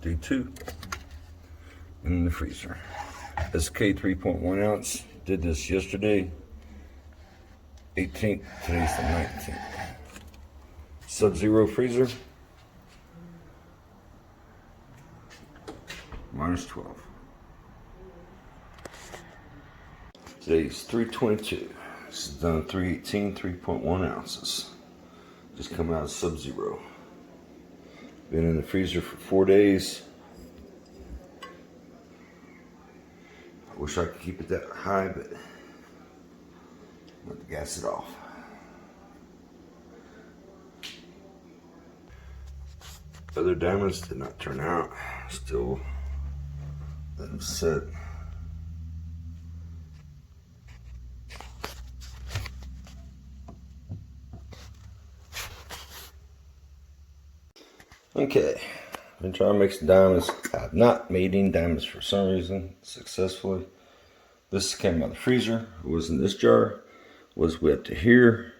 Day 2 in the freezer. Thc-A 3.1 ounce. Did this yesterday, 18th. Today's the 19th. Sub-zero freezer. -12. Today's 322. This is done 318, 3.1 ounces. Just coming out of Sub-Zero. Been in the freezer for 4 days. I wish I could keep it that high, but I'm going to gas it off. Other diamonds did not turn out. Still let them sit. Okay, been trying to make some diamonds. I've not made any diamonds for some reason successfully. This came out of the freezer. It was in this jar. Was way up to here.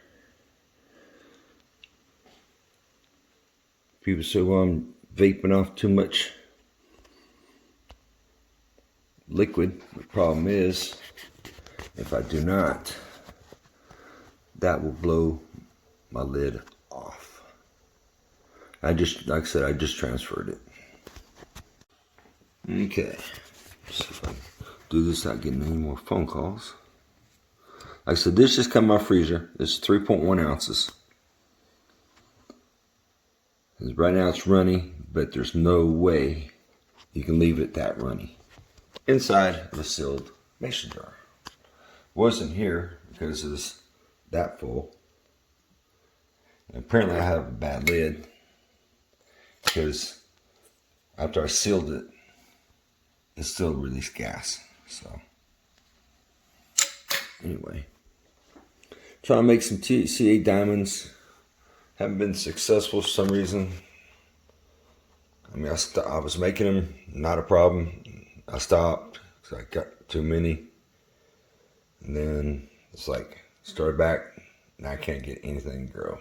People say, well, I'm vaping off too much liquid. The problem is, if I do not, that will blow my lid off. Like I said, I just transferred it. Okay, see if I can do this without getting any more phone calls. Like I said, this just come out of my freezer. This is 3.1 ounces. Right now it's runny, but there's no way you can leave it that runny. Inside of a sealed mason jar. Wasn't here because it's that full. And apparently I have a bad lid because after I sealed it, it still released gas. So anyway, trying to make some Thc-A diamonds. Haven't been successful for some reason. I mean, I was making them, not a problem. I stopped because I got too many. And then it's like, started back, now I can't get anything to grow.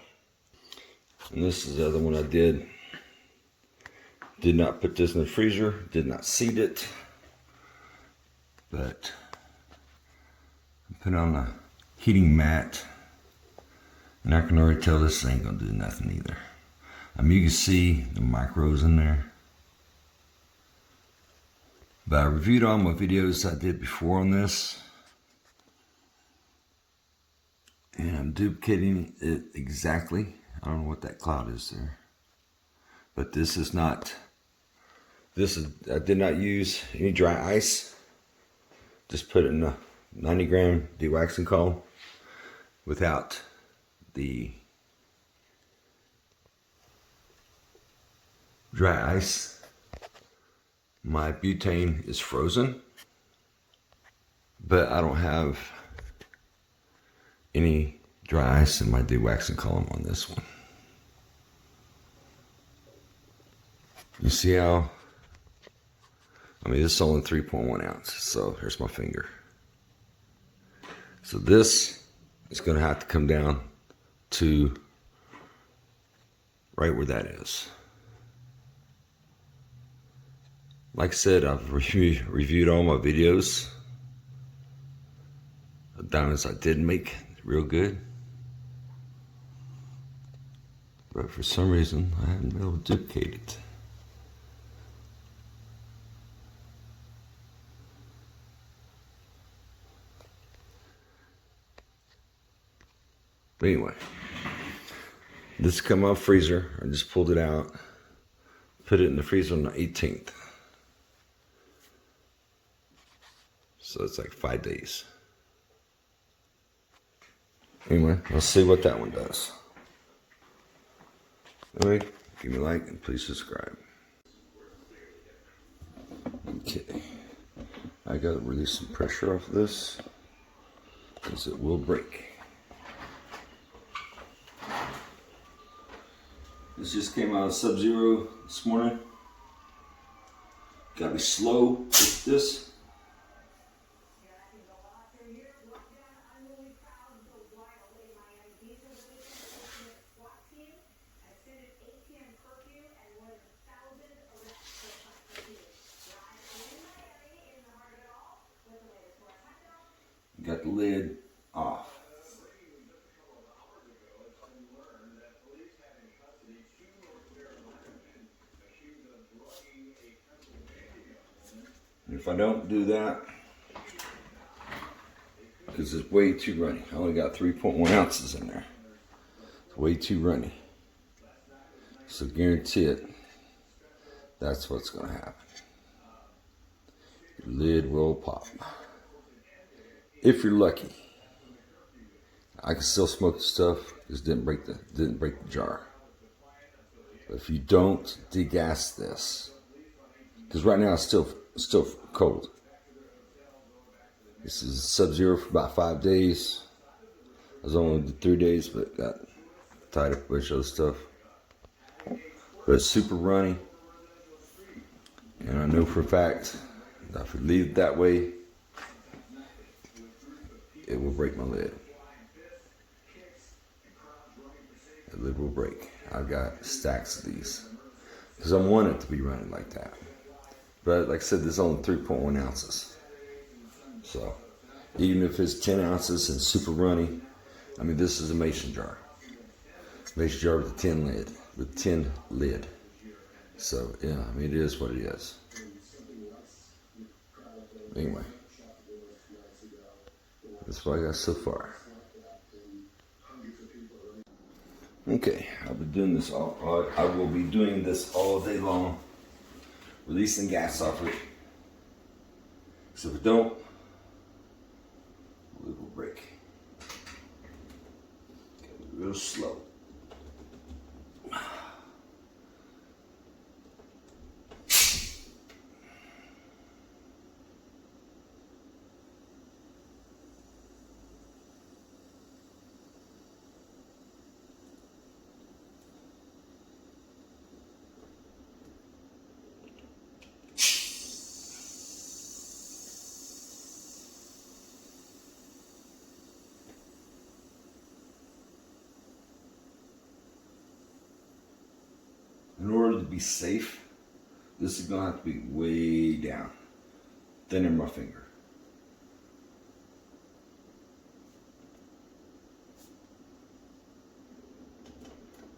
And this is the other one I did. Did not put this in the freezer, did not seed it. But I put it on a heating mat. And I can already tell this ain't gonna do nothing either. I mean, you can see the micros in there. But I reviewed all my videos I did before on this. And I'm duplicating it exactly. I don't know what that cloud is there. But this is not, I did not use any dry ice. Just put it in a 90 gram dewaxing column without the dry ice. My butane is frozen, but I don't have any dry ice in my dewaxing column on this one. You see how, I mean, this is only 3.1 ounces, so here's my finger. So this is going to have to come down to right where that is. Like I said, I've reviewed all my videos of diamonds I did make real good. But for some reason, I haven't been able to duplicate it. But anyway, this come out of freezer. I just pulled it out, put it in the freezer on the 18th. So it's like 5 days. Anyway, let's see what that one does. Anyway, give me a like and please subscribe. Okay, I gotta release some pressure off of this because it will break. This just came out of Sub-Zero this morning. Gotta be slow with this. got the lid off. And if I don't do that, because it's way too runny. I only got 3.1 ounces in there. It's way too runny. So guarantee it, that's what's going to happen. Your lid will pop. If you're lucky. I can still smoke the stuff because it didn't break the jar. But if you don't degas this, because right now it's still cold. This is sub-zero for about 5 days. I was only 3 days, but got tied up with a bunch of other stuff. But it's super runny. And I know for a fact that if we leave it that way, it will break my lid. The lid will break. I've got stacks of these. Because I want it to be running like that. But like I said, there's only 3.1 ounces. So, even if it's 10 ounces and super runny, I mean, this is a mason jar. Mason jar with a tin lid. So, yeah, I mean, it is what it is. Anyway, that's what I got so far. Okay, I will be doing this all day long, releasing gas off of it. So if it don't, it will break. Real slow. In order to be safe, this is going to have to be way down, thinner than my finger.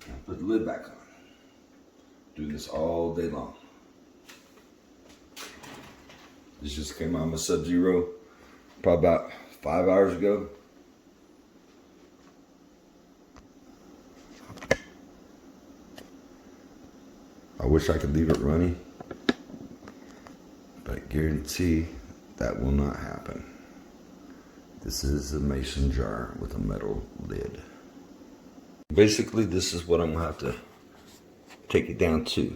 Now put the lid back on. Do this all day long. This just came out of my Sub-Zero probably about 5 hours ago. I wish I could leave it running, but I guarantee that will not happen. This is a mason jar with a metal lid. Basically, this is what I'm going to have to take it down to.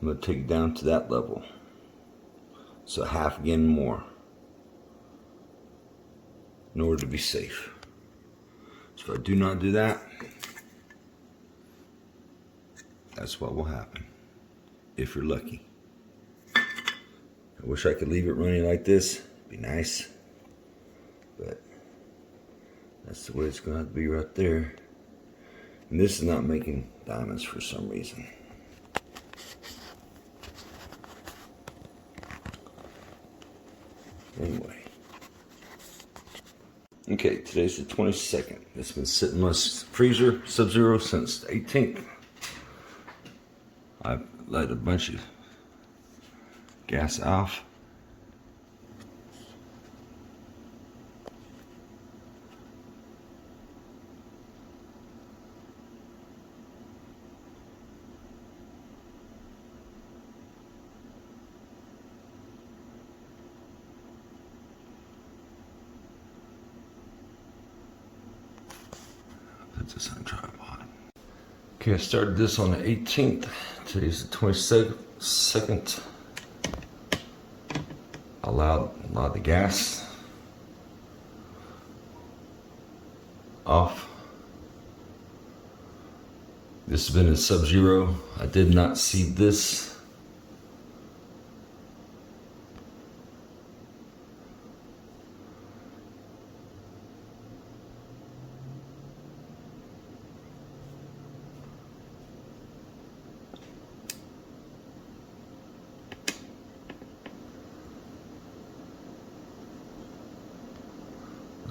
I'm going to take it down to that level. So half again more in order to be safe. So if I do not do that, that's what will happen, if you're lucky. I wish I could leave it running like this. It'd be nice. But that's the way it's going to have to be right there. And this is not making diamonds for some reason. Anyway. Okay, today's the 22nd. It's been sitting in my freezer, Sub-Zero, since the 18th. I've let a bunch of gas off. Put this on a tripod. Okay, I started this on the 18th. Today's the 22nd. Allowed a lot of the gas off. This has been a Sub-Zero. I did not see this.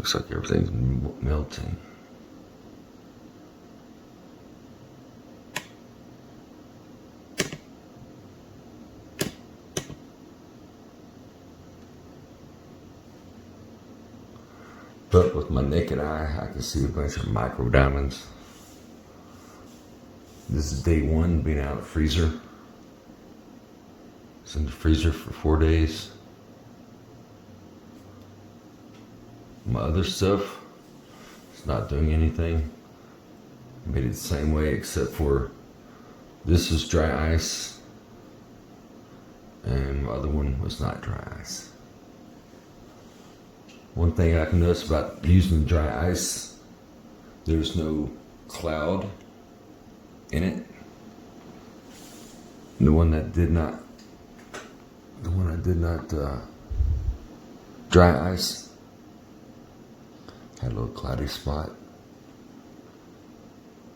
Looks like everything's melting. But with my naked eye, I can see a bunch of micro diamonds. This is day one being out of the freezer. It's in the freezer for 4 days. My other stuff is not doing anything. I made it the same way except for this was dry ice and my other one was not dry ice. One thing I can notice about using dry ice, there's no cloud in it. And the one I did not dry ice had a little cloudy spot.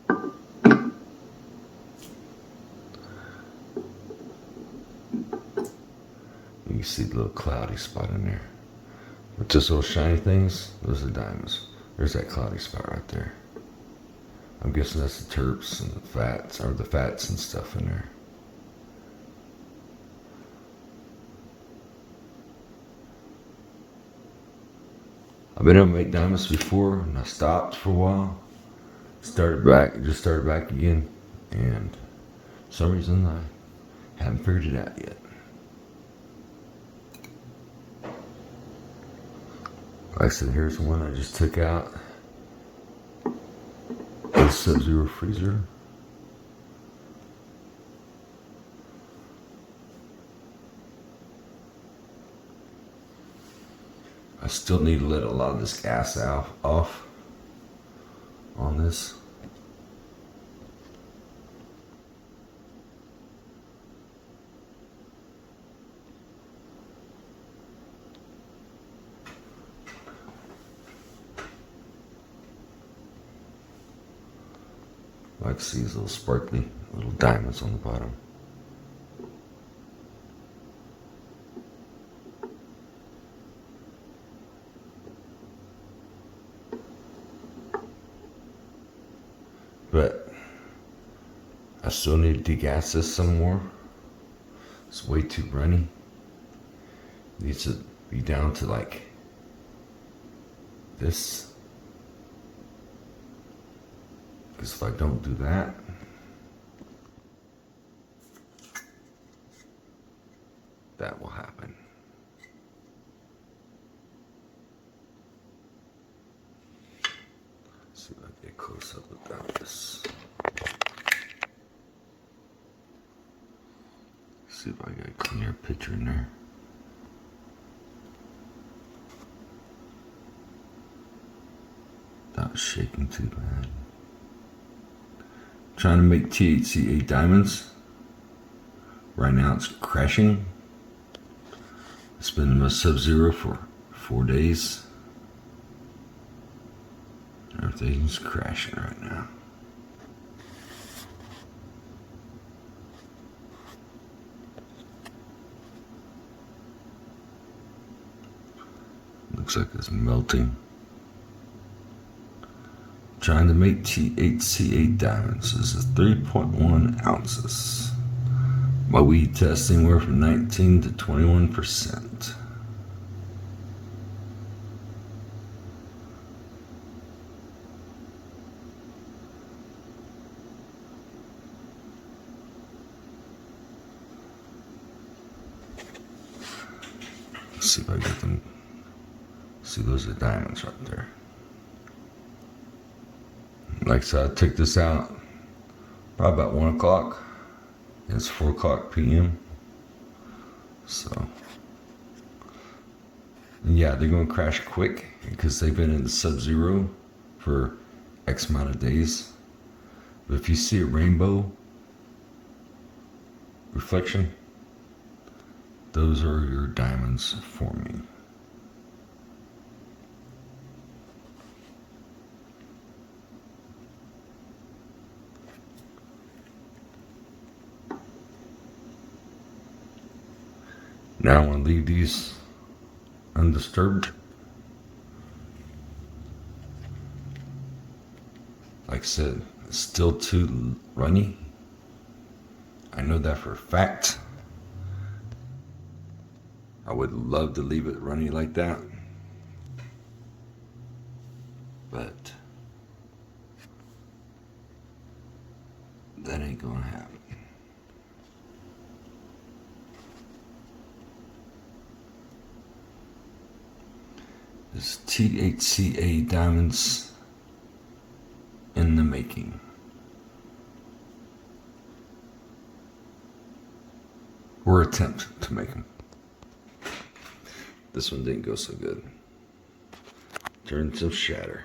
You can see the little cloudy spot in there. But just those shiny things, those are diamonds. There's that cloudy spot right there. I'm guessing that's the terps and the fats, or the fats and stuff in there. I've been able to make diamonds before, and I stopped for a while. Just started back again, and for some reason I haven't figured it out yet. Like I said, here's one I just took out of the Sub-Zero freezer. I still need to let a lot of this gas off on this. I can see these little sparkly little diamonds on the bottom. But I still need to degas this some more. It's way too runny. It needs to be down to like this. Because if I don't do that, that will happen. Let's see if I can get close up about this. See if I got a cleaner picture in there. Not shaking too bad. Trying to make Thc-A diamonds. Right now it's crashing. It's been in my Sub-Zero for 4 days. Everything's crashing right now. Looks like it's melting. Trying to make Thc-A diamonds. This is 3.1 ounces. My weed test anywhere from 19 to 21%. Let's see if I get them. See, those are diamonds right there. Like I said, I took this out probably about 1 o'clock. It's 4 o'clock p.m. So, yeah, they're going to crash quick because they've been in the Sub-Zero for X amount of days. But if you see a rainbow reflection, those are your diamonds forming. Now I want to leave these undisturbed. like I said, it's still too runny. I know that for a fact. I would love to leave it runny like that, but that ain't gonna happen. This Thc-A Diamonds in the making. Or attempt to make them. This one didn't go so good. Turned to shatter.